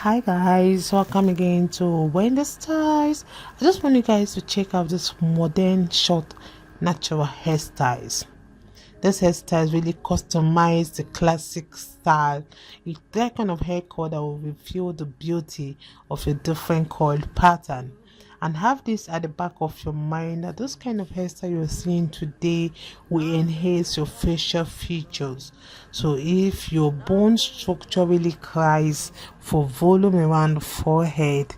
Hi guys, welcome again to Wendy Styles. I just want you guys to check out this modern short natural hairstyles. This hairstyle really customized the classic style. It's that kind of haircut that will reveal the beauty of a different coil pattern. And have this at the back of your mind that this kind of hairstyle you're seeing today will enhance your facial features. So if your bone structure really cries for volume around the forehead,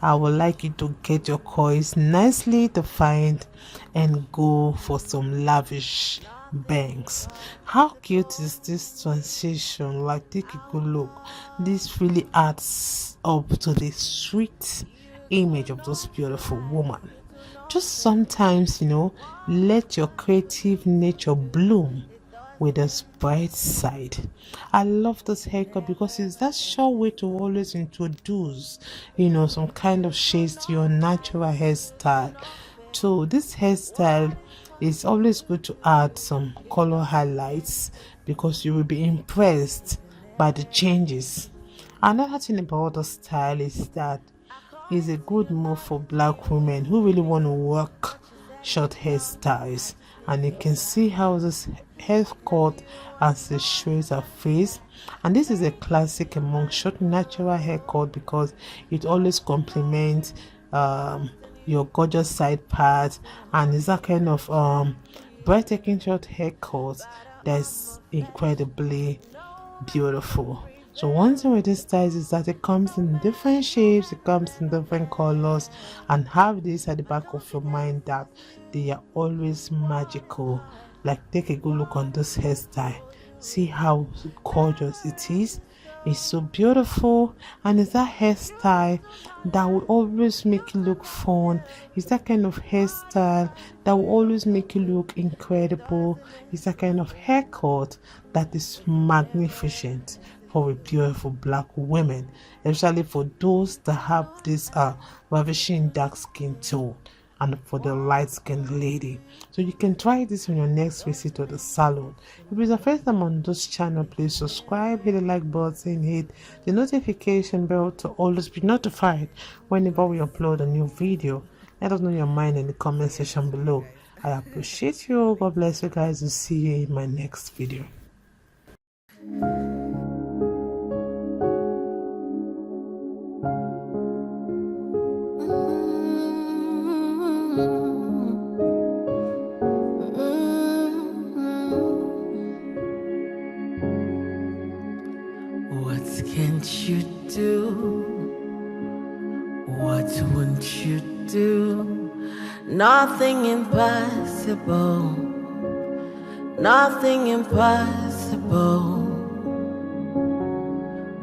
I would like you to get your coils nicely defined and go for some lavish bangs. How cute is this transition? Like, take a good look. This really adds up to the sweet image of this beautiful woman. Just sometimes, let your creative nature bloom with a bright side. I love this haircut because it's that sure way to always introduce, some kind of shades to your natural hairstyle. So this hairstyle is always good to add some color highlights because you will be impressed by the changes. Another thing about the style is that it's a good move for black women who really want to work short hairstyles, and you can see how this haircut as it shows her face. And this is a classic among short natural haircut because it always complements your gorgeous side part, and it's that kind of breathtaking short haircut that's incredibly beautiful. So one thing with this styles is that it comes in different shapes, it comes in different colors, and have this at the back of your mind that they are always magical. Like, take a good look on this hairstyle. See how gorgeous it is. It's so beautiful, and it's that hairstyle that will always make you look fun. It's that kind of hairstyle that will always make you look incredible. It's that kind of haircut that is magnificent for a beautiful black women, especially for those that have this ravishing dark skin tone, and for the light skinned lady. So you can try this on your next visit to the salon. If it's the first time on this channel, please subscribe, hit the like button, hit the notification bell to always be notified whenever we upload a new video. Let us know your mind in the comment section below. I appreciate you. God bless you guys. We'll see you in my next video. What can't you do? What won't you do? Nothing impossible. Nothing impossible.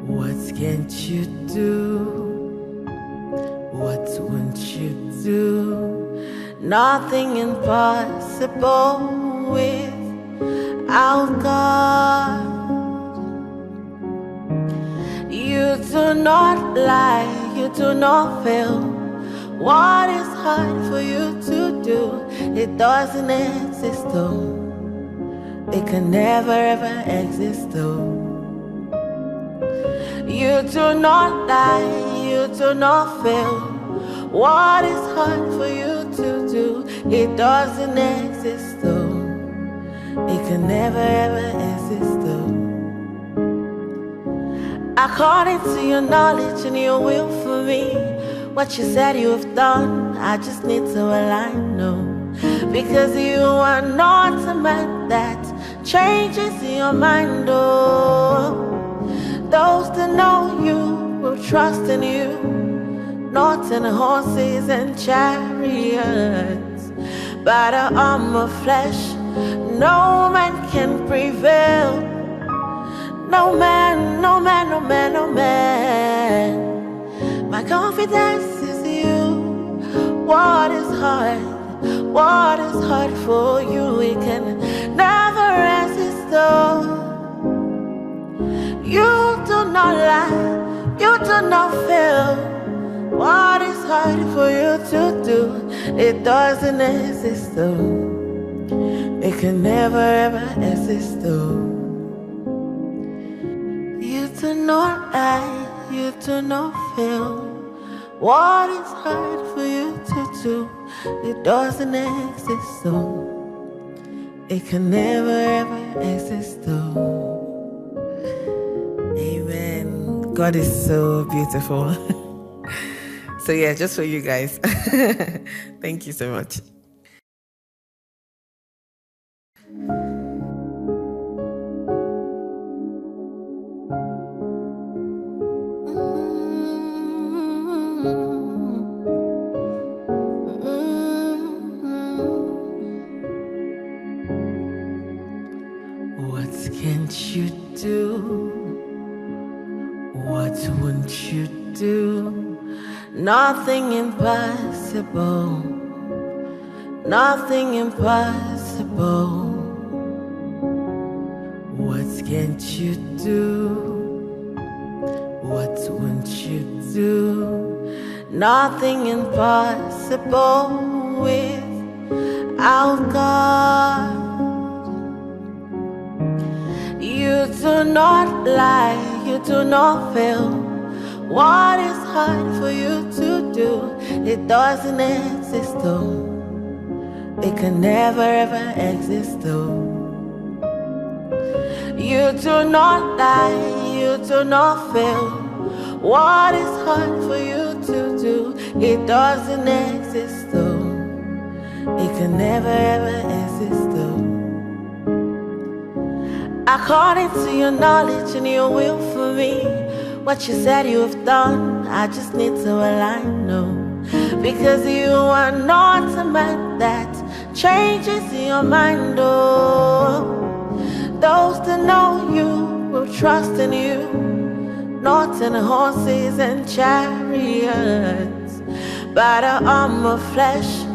What can't you do? What won't you do? Nothing impossible without God. You do not lie, you do not fail. What is hard for you to do? It doesn't exist though. It can never ever exist though. You do not lie, you do not fail. What is hard for you to do? It doesn't exist though. It can never ever exist though. According to your knowledge and your will for me, what you said you have done, I just need to align, no. Because you are not a man that changes your mind, oh. Those that know you will trust in you, not in horses and chariots. By the arm of flesh, no man can prevail. No man, no man, no man, no man. My confidence is you. What is hard? What is hard for you? We can never resist though. You do not lie, you do not fail. What is hard for you to do? It doesn't exist though. It can never ever exist though. You do not lie, you do not feel. What is hard for you to do? It doesn't exist though. It can never ever exist though. Amen. God is so beautiful. So yeah, just for you guys. Thank you so much. What can't you do? What won't you do? Nothing impossible. Nothing impossible. What can't you do? What won't you do? Nothing impossible without God. You do not lie, you do not fail. What is hard for you to do? It doesn't exist though. It can never ever exist though. You do not lie, you do not fail. What is hard for you to do? It doesn't exist though. It can never ever exist though. According to your knowledge and your will for me, what you said you have done, I just need to align, no. Because you are not a man that changes your mind, oh. Those that know you will trust in you, not in horses and chariots. By the arm of flesh,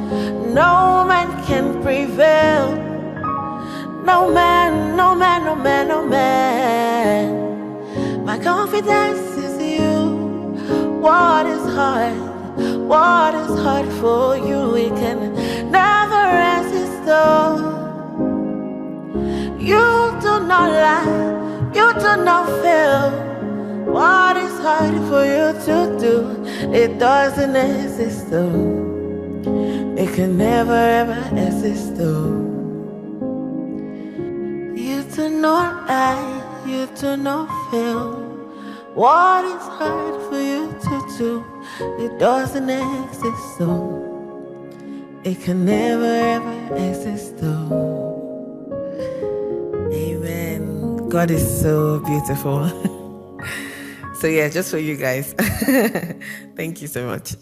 no man can prevail. No man, no man, no man, no man. My confidence is you. What is hard? What is hard for you? We can never resist though. You do not lie, you do not fail. What is hard for you to do? It doesn't exist though. It can never ever exist though. You do not lie, you do not fail. What is hard for you to do? It doesn't exist though. It can never ever exist though. Amen. God is so beautiful. So yeah, just for you guys. Thank you so much.